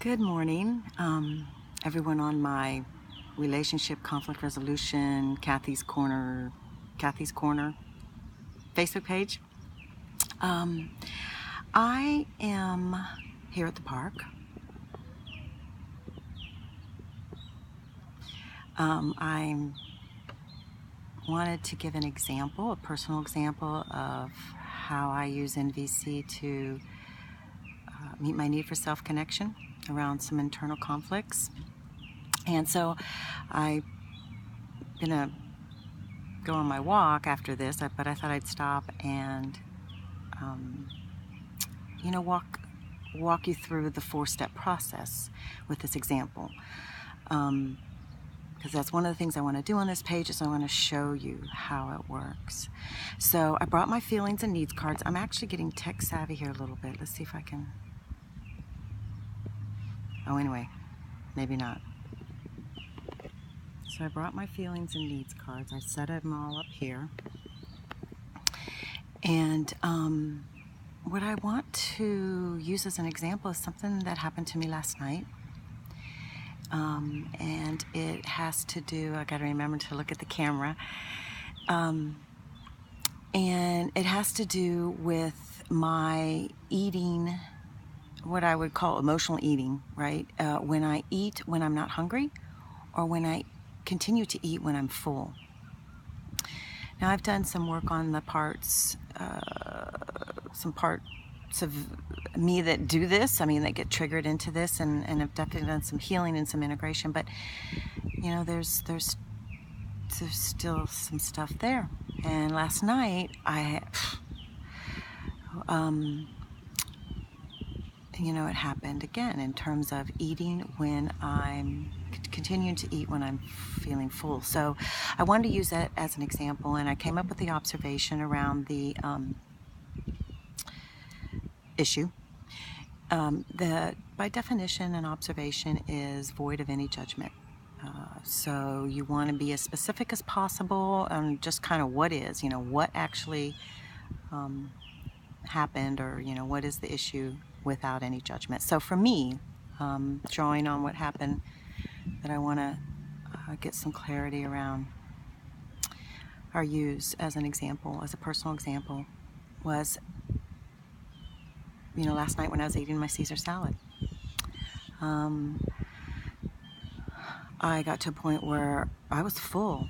Good morning, everyone on my relationship conflict resolution Kathy's Corner Facebook page. I am here at the park. I wanted to give an example, a personal example of how I use NVC to meet my need for self-connection around some internal conflicts. And so I'm gonna go on my walk after this, but I thought I'd stop and walk you through the 4-step process with this example, because that's one of the things I want to do on this page. Is I want to show you how it works. So I brought my feelings and needs cards. I'm actually getting tech savvy here a little bit. Let's see if I can. Oh, anyway, maybe not. So I brought my feelings and needs cards. I set them all up here. And what I want to use as an example is something that happened to me last night. And it has to do, I got to remember to look at the camera. And it has to do with my eating, what I would call emotional eating, right? When I eat when I'm not hungry, or when I continue to eat when I'm full. Now, I've done some work on the parts, some parts of me that do this, that get triggered into this, and I've definitely done some healing and some integration, but there's still some stuff there. And last night it happened again in terms of eating when I'm continuing to eat when I'm feeling full. So I wanted to use that as an example, and I came up with the observation around the issue. By definition, an observation is void of any judgment. So you want to be as specific as possible on just kind of what is, what actually happened, or what is the issue, without any judgment. So for me, drawing on what happened, that I want to get some clarity around or use as an example, as a personal example, was last night when I was eating my Caesar salad. I got to a point where I was full,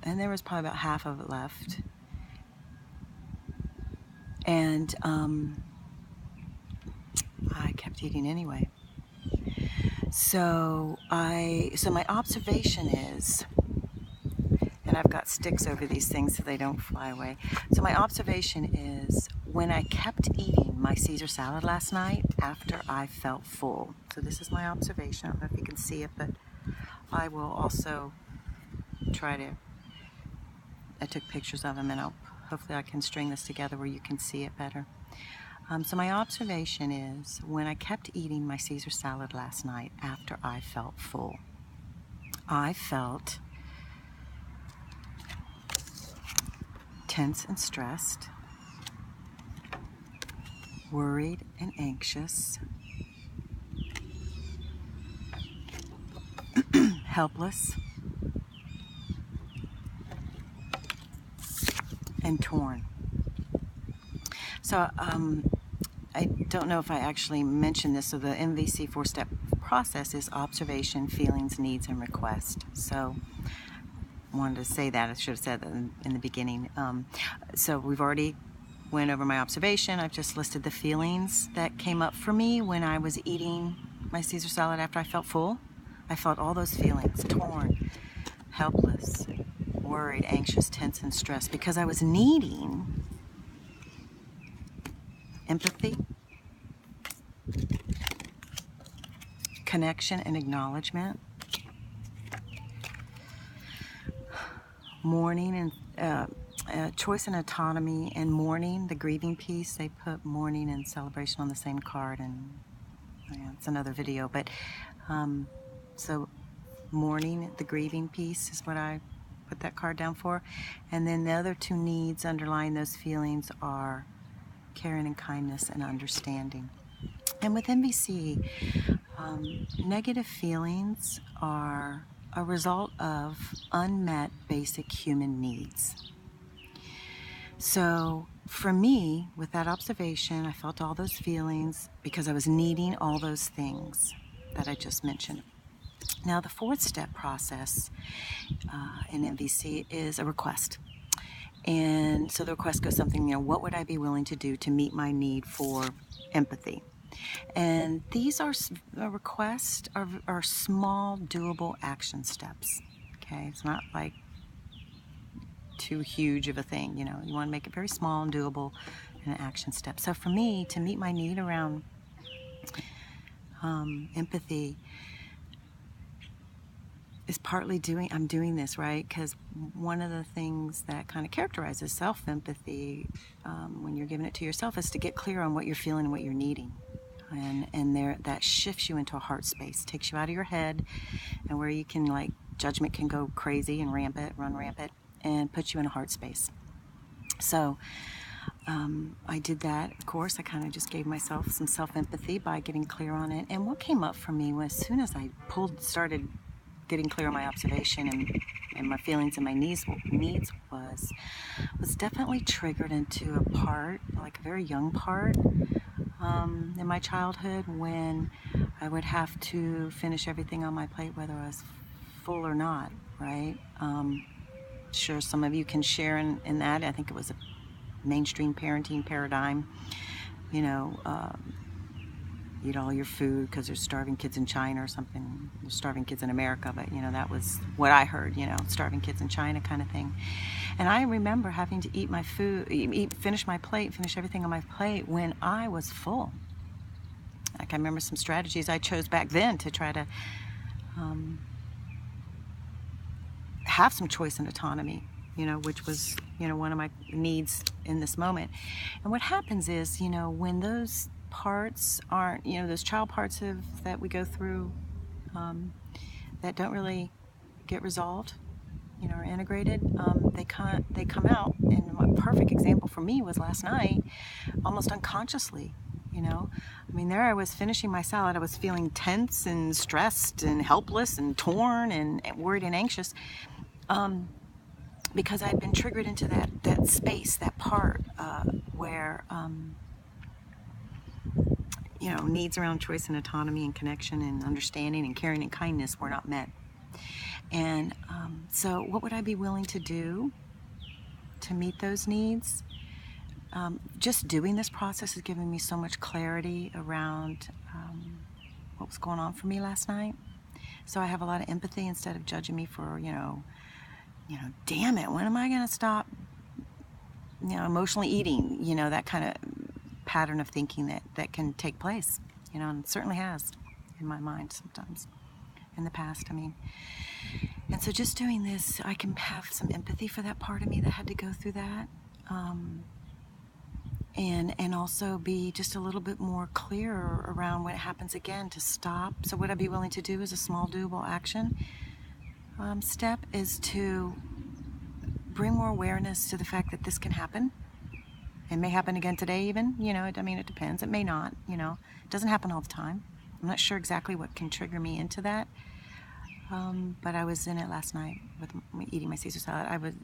and there was probably about half of it left. And I kept eating anyway. So my observation is, and I've got sticks over these things so they don't fly away. So my observation is, when I kept eating my Caesar salad last night after I felt full. So this is my observation. I don't know if you can see it, but I will also I took pictures of them, and hopefully I can string this together where you can see it better. So my observation is, when I kept eating my Caesar salad last night after I felt full, I felt tense and stressed, worried and anxious, helpless, and torn. So I don't know if I actually mentioned this. So the MVC 4-step process is observation, feelings, needs, and request. So I wanted to say that. I should have said that in the beginning. So we've already went over my observation. I've just listed the feelings that came up for me when I was eating my Caesar salad after I felt full. I felt all those feelings: torn, helpless, worried, anxious, tense, and stressed, because I was needing empathy, connection, and acknowledgement. Mourning and choice and autonomy, and mourning, the grieving piece. They put mourning and celebration on the same card, and it's another video. But so mourning, the grieving piece, is what I put that card down for. And then the other two needs underlying those feelings are caring and kindness and understanding. And with MVC, negative feelings are a result of unmet basic human needs. So for me, with that observation, I felt all those feelings because I was needing all those things that I just mentioned. Now, the 4th step process in MVC is a request. And so the request goes something, what would I be willing to do to meet my need for empathy? And these requests are small, doable action steps. Okay, it's not like too huge of a thing. You want to make it very small and doable and an action step. So for me, to meet my need around empathy is partly I'm doing this, right? Because one of the things that kind of characterizes self-empathy when you're giving it to yourself is to get clear on what you're feeling and what you're needing. And that shifts you into a heart space, takes you out of your head, and where you can, judgment can go crazy and run rampant, and puts you in a heart space. So I did that. Of course, I kind of just gave myself some self-empathy by getting clear on it. And what came up for me was, as soon as I started getting clear on my observation and my feelings and my needs was definitely triggered into a part, like a very young part, in my childhood, when I would have to finish everything on my plate, whether I was full or not, right? Sure, some of you can share in that. I think it was a mainstream parenting paradigm, eat all your food because there's starving kids in China or something. There's starving kids in America, but that was what I heard, starving kids in China kind of thing. And I remember having to eat my food, finish my plate, finish everything on my plate when I was full. I remember some strategies I chose back then to try to have some choice and autonomy, which was, one of my needs in this moment. And what happens is, when those parts aren't, those child parts that we go through that don't really get resolved, or integrated, they come out. And a perfect example for me was last night, almost unconsciously. There I was finishing my salad. I was feeling tense and stressed and helpless and torn and worried and anxious, because I'd been triggered into that space, that part where needs around choice and autonomy and connection and understanding and caring and kindness were not met. And so what would I be willing to do to meet those needs? Just doing this process is giving me so much clarity around what was going on for me last night. So I have a lot of empathy instead of judging me for, damn it, when am I going to stop, emotionally eating, that kind of pattern of thinking that can take place, and it certainly has in my mind sometimes in the past. And so just doing this, I can have some empathy for that part of me that had to go through that. And also be just a little bit more clear around when it happens again, to stop. So what I'd be willing to do as a small doable action step is to bring more awareness to the fact that this can happen. It may happen again today even, it depends. It may not, it doesn't happen all the time. I'm not sure exactly what can trigger me into that. But I was in it last night with eating my Caesar salad.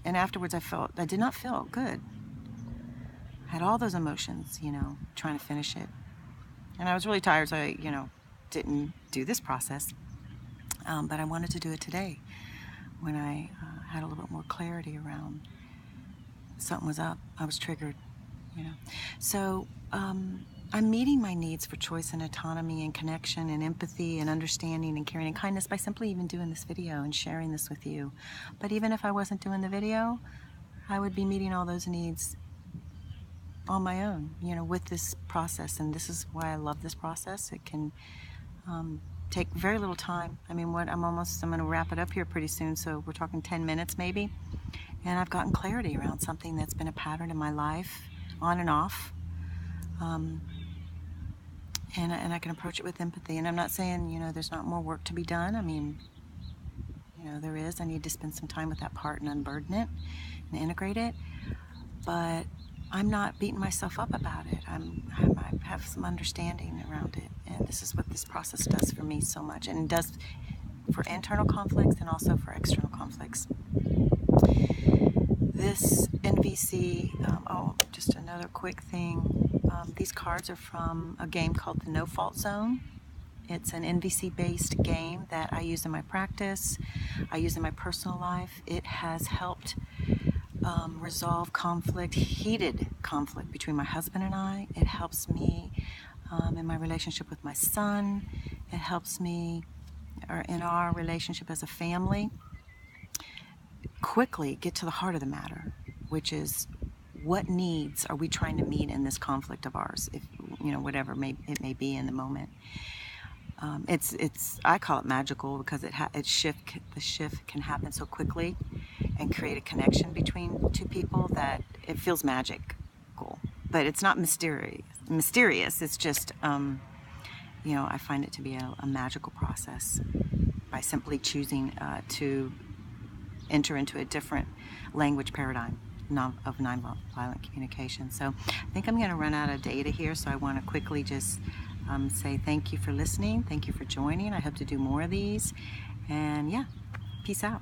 And afterwards I did not feel good. I had all those emotions, trying to finish it. And I was really tired, so I, didn't do this process. But I wanted to do it today when I had a little bit more clarity around something was up. I was triggered, So I'm meeting my needs for choice and autonomy and connection and empathy and understanding and caring and kindness by simply even doing this video and sharing this with you. But even if I wasn't doing the video, I would be meeting all those needs on my own, with this process. And this is why I love this process. It can take very little time. I'm going to wrap it up here pretty soon. So we're talking 10 minutes maybe. And I've gotten clarity around something that's been a pattern in my life, on and off. And I can approach it with empathy. And I'm not saying, there's not more work to be done. There is. I need to spend some time with that part and unburden it and integrate it. But I'm not beating myself up about it. I have some understanding around it, and this is what this process does for me so much, and it does for internal conflicts and also for external conflicts. This NVC, just another quick thing. These cards are from a game called the No Fault Zone. It's an NVC-based game that I use in my practice. I use in my personal life. It has helped resolve conflict, heated conflict between my husband and I. It helps me in my relationship with my son. It helps me in our relationship as a family quickly get to the heart of the matter, which is what needs are we trying to meet in this conflict of ours, if whatever it may be in the moment. It's I call it magical because the shift can happen so quickly and create a connection between two people that it feels magical, but it's not mysterious. It's just I find it to be a magical process by simply choosing to enter into a different language paradigm of nonviolent communication. So I think I'm going to run out of data here, so I want to quickly just say thank you for listening. Thank you for joining. I hope to do more of these. And yeah, peace out.